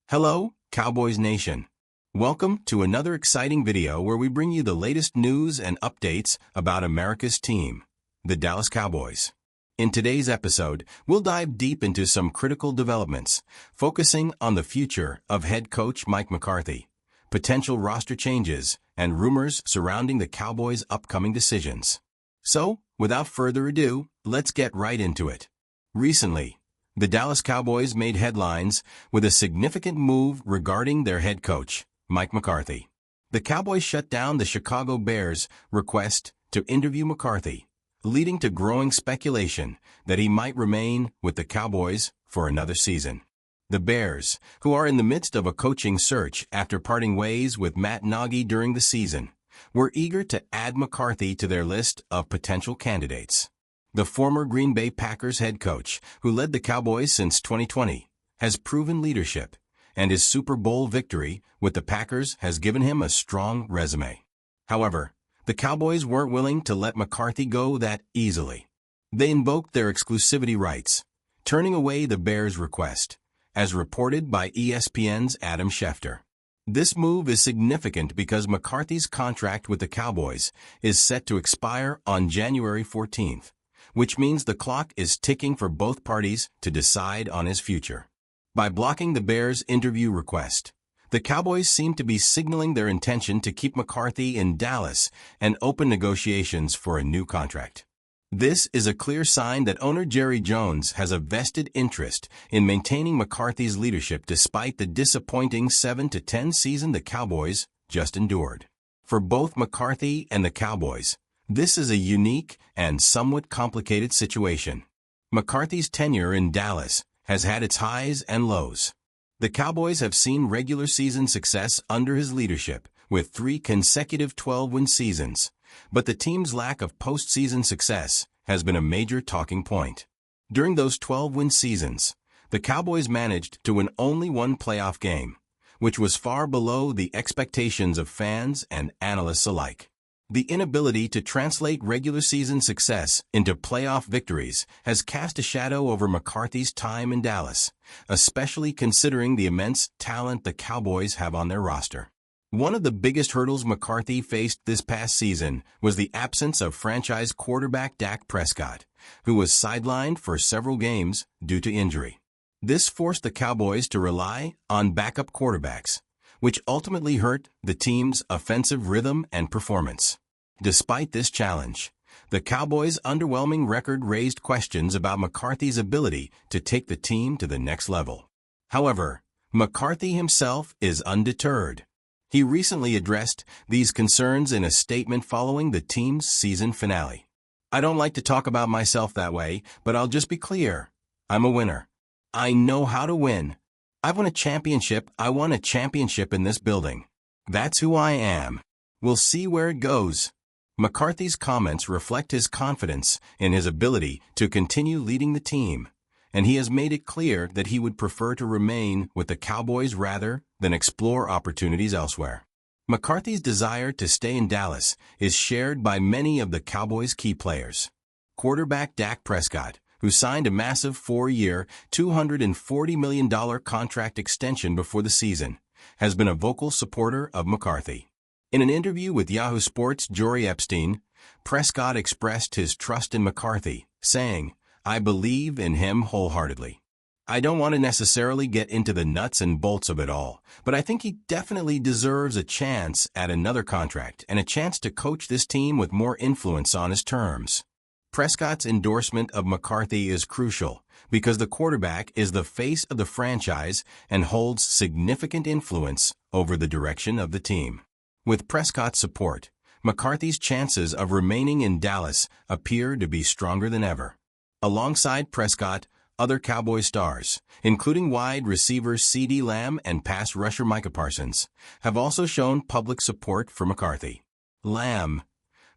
Hello, Cowboys Nation. Welcome to another exciting video where we bring you the latest news and updates about America's team, the Dallas Cowboys. In today's episode, we'll dive deep into some critical developments, focusing on the future of head coach Mike McCarthy, potential roster changes, and rumors surrounding the Cowboys' upcoming decisions. So, without further ado, let's get right into it. Recently, the Dallas Cowboys made headlines with a significant move regarding their head coach, Mike McCarthy. The Cowboys shut down the Chicago Bears' request to interview McCarthy, leading to growing speculation that he might remain with the Cowboys for another season. The Bears, who are in the midst of a coaching search after parting ways with Matt Nagy during the season, were eager to add McCarthy to their list of potential candidates. The former Green Bay Packers head coach, who led the Cowboys since 2020, has proven leadership, and his Super Bowl victory with the Packers has given him a strong resume. However, the Cowboys weren't willing to let McCarthy go that easily. They invoked their exclusivity rights, turning away the Bears' request, as reported by ESPN's Adam Schefter. This move is significant because McCarthy's contract with the Cowboys is set to expire on January 14th. Which means the clock is ticking for both parties to decide on his future. By blocking the Bears' interview request, the Cowboys seem to be signaling their intention to keep McCarthy in Dallas and open negotiations for a new contract. This is a clear sign that owner Jerry Jones has a vested interest in maintaining McCarthy's leadership despite the disappointing 7-10 season the Cowboys just endured. For both McCarthy and the Cowboys, this is a unique and somewhat complicated situation. McCarthy's tenure in Dallas has had its highs and lows. The Cowboys have seen regular season success under his leadership, with 3 consecutive 12-win seasons, but the team's lack of postseason success has been a major talking point. During those 12-win seasons, the Cowboys managed to win only one playoff game, which was far below the expectations of fans and analysts alike. The inability to translate regular season success into playoff victories has cast a shadow over McCarthy's time in Dallas, especially considering the immense talent the Cowboys have on their roster. One of the biggest hurdles McCarthy faced this past season was the absence of franchise quarterback Dak Prescott, who was sidelined for several games due to injury. This forced the Cowboys to rely on backup quarterbacks, which ultimately hurt the team's offensive rhythm and performance. Despite this challenge, the Cowboys' underwhelming record raised questions about McCarthy's ability to take the team to the next level. However, McCarthy himself is undeterred. He recently addressed these concerns in a statement following the team's season finale. "I don't like to talk about myself that way, but I'll just be clear. I'm a winner. I know how to win. I've won a championship. I won a championship in this building. That's who I am. We'll see where it goes." McCarthy's comments reflect his confidence in his ability to continue leading the team, and he has made it clear that he would prefer to remain with the Cowboys rather than explore opportunities elsewhere. McCarthy's desire to stay in Dallas is shared by many of the Cowboys' key players. Quarterback Dak Prescott, who signed a massive 4-year, $240 million contract extension before the season, has been a vocal supporter of McCarthy. In an interview with Yahoo Sports' Jory Epstein, Prescott expressed his trust in McCarthy, saying, "I believe in him wholeheartedly. I don't want to necessarily get into the nuts and bolts of it all, but I think he definitely deserves a chance at another contract and a chance to coach this team with more influence on his terms." Prescott's endorsement of McCarthy is crucial because the quarterback is the face of the franchise and holds significant influence over the direction of the team. With Prescott's support, McCarthy's chances of remaining in Dallas appear to be stronger than ever. Alongside Prescott, other Cowboy stars, including wide receivers CeeDee Lamb and pass rusher Micah Parsons, have also shown public support for McCarthy. Lamb,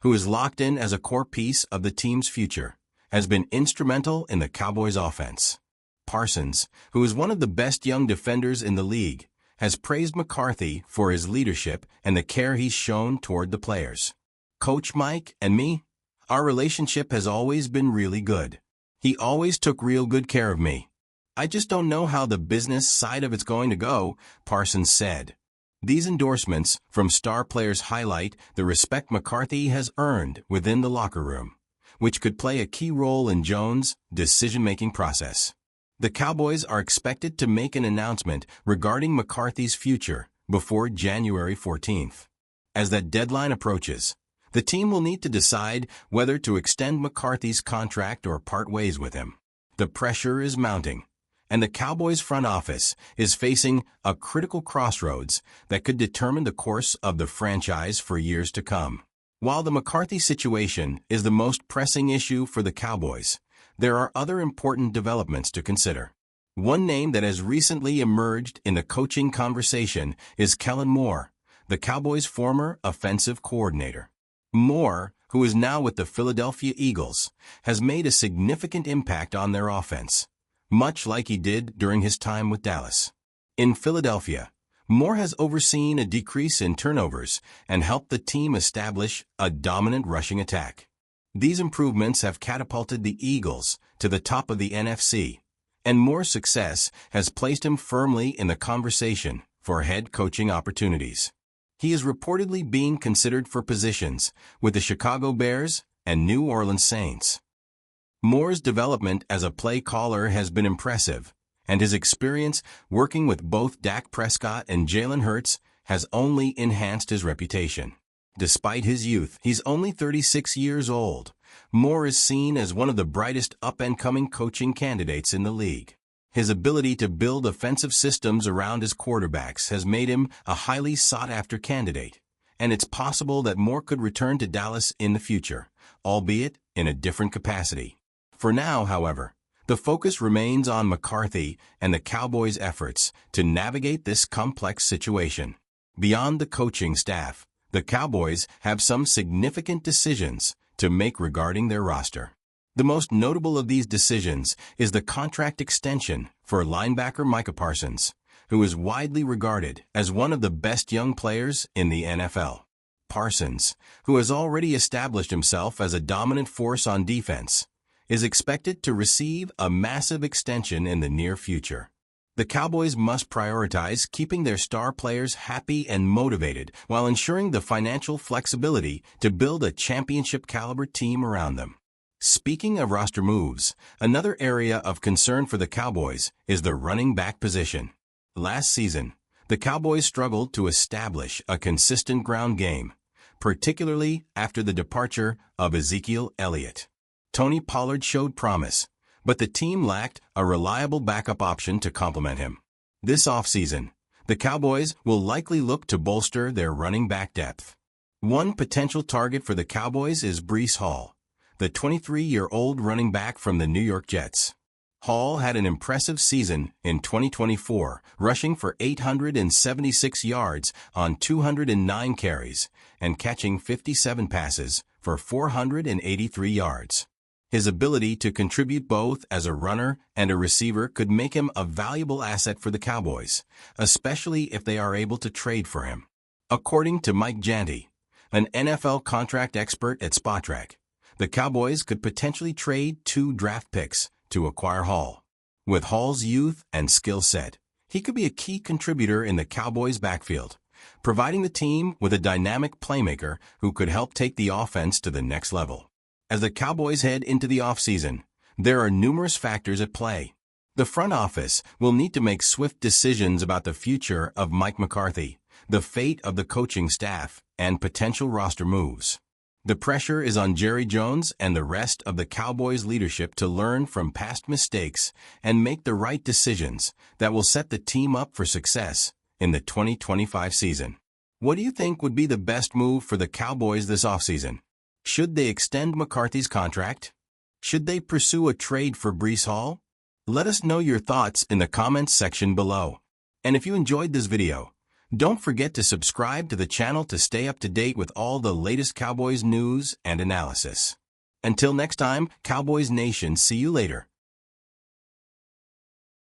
who is locked in as a core piece of the team's future, has been instrumental in the Cowboys' offense. Parsons, who is one of the best young defenders in the league, has praised McCarthy for his leadership and the care he's shown toward the players. "Coach Mike and me, our relationship has always been really good. He always took real good care of me. "I just don't know how the business side of it's going to go," Parsons said. These endorsements from star players highlight the respect McCarthy has earned within the locker room, which could play a key role in Jones' decision-making process. The Cowboys are expected to make an announcement regarding McCarthy's future before January 14th. As that deadline approaches, the team will need to decide whether to extend McCarthy's contract or part ways with him. The pressure is mounting, and the Cowboys front office is facing a critical crossroads that could determine the course of the franchise for years to come. While the McCarthy situation is the most pressing issue for the Cowboys, there are other important developments to consider. One name that has recently emerged in the coaching conversation is Kellen Moore, the Cowboys' former offensive coordinator. Moore, who is now with the Philadelphia Eagles, has made a significant impact on their offense, much like he did during his time with Dallas. In Philadelphia, Moore has overseen a decrease in turnovers and helped the team establish a dominant rushing attack. These improvements have catapulted the Eagles to the top of the NFC, and Moore's success has placed him firmly in the conversation for head coaching opportunities. He is reportedly being considered for positions with the Chicago Bears and New Orleans Saints. Moore's development as a play caller has been impressive, and his experience working with both Dak Prescott and Jalen Hurts has only enhanced his reputation. Despite his youth, he's only 36 years old. Moore is seen as one of the brightest up-and-coming coaching candidates in the league. His ability to build offensive systems around his quarterbacks has made him a highly sought-after candidate, and it's possible that Moore could return to Dallas in the future, albeit in a different capacity. For now, however, the focus remains on McCarthy and the Cowboys' efforts to navigate this complex situation. Beyond the coaching staff, the Cowboys have some significant decisions to make regarding their roster. The most notable of these decisions is the contract extension for linebacker Micah Parsons, who is widely regarded as one of the best young players in the NFL. Parsons, who has already established himself as a dominant force on defense, is expected to receive a massive extension in the near future. The Cowboys must prioritize keeping their star players happy and motivated while ensuring the financial flexibility to build a championship-caliber team around them. Speaking of roster moves, another area of concern for the Cowboys is the running back position. Last season, the Cowboys struggled to establish a consistent ground game, particularly after the departure of Ezekiel Elliott. Tony Pollard showed promise, but the team lacked a reliable backup option to complement him. This offseason, the Cowboys will likely look to bolster their running back depth. One potential target for the Cowboys is Breece Hall, the 23-year-old running back from the New York Jets. Hall had an impressive season in 2024, rushing for 876 yards on 209 carries and catching 57 passes for 483 yards. His ability to contribute both as a runner and a receiver could make him a valuable asset for the Cowboys, especially if they are able to trade for him. According to Mike Janty, an NFL contract expert at Spotrac, the Cowboys could potentially trade 2 draft picks to acquire Hall. With Hall's youth and skill set, he could be a key contributor in the Cowboys' backfield, providing the team with a dynamic playmaker who could help take the offense to the next level. As the Cowboys head into the offseason, there are numerous factors at play. The front office will need to make swift decisions about the future of Mike McCarthy, the fate of the coaching staff, and potential roster moves. The pressure is on Jerry Jones and the rest of the Cowboys leadership to learn from past mistakes and make the right decisions that will set the team up for success in the 2025 season. What do you think would be the best move for the Cowboys this offseason? Should they extend McCarthy's contract? Should they pursue a trade for Breece Hall? Let us know your thoughts in the comments section below. And if you enjoyed this video, don't forget to subscribe to the channel to stay up to date with all the latest Cowboys news and analysis. Until next time, Cowboys Nation, see you later.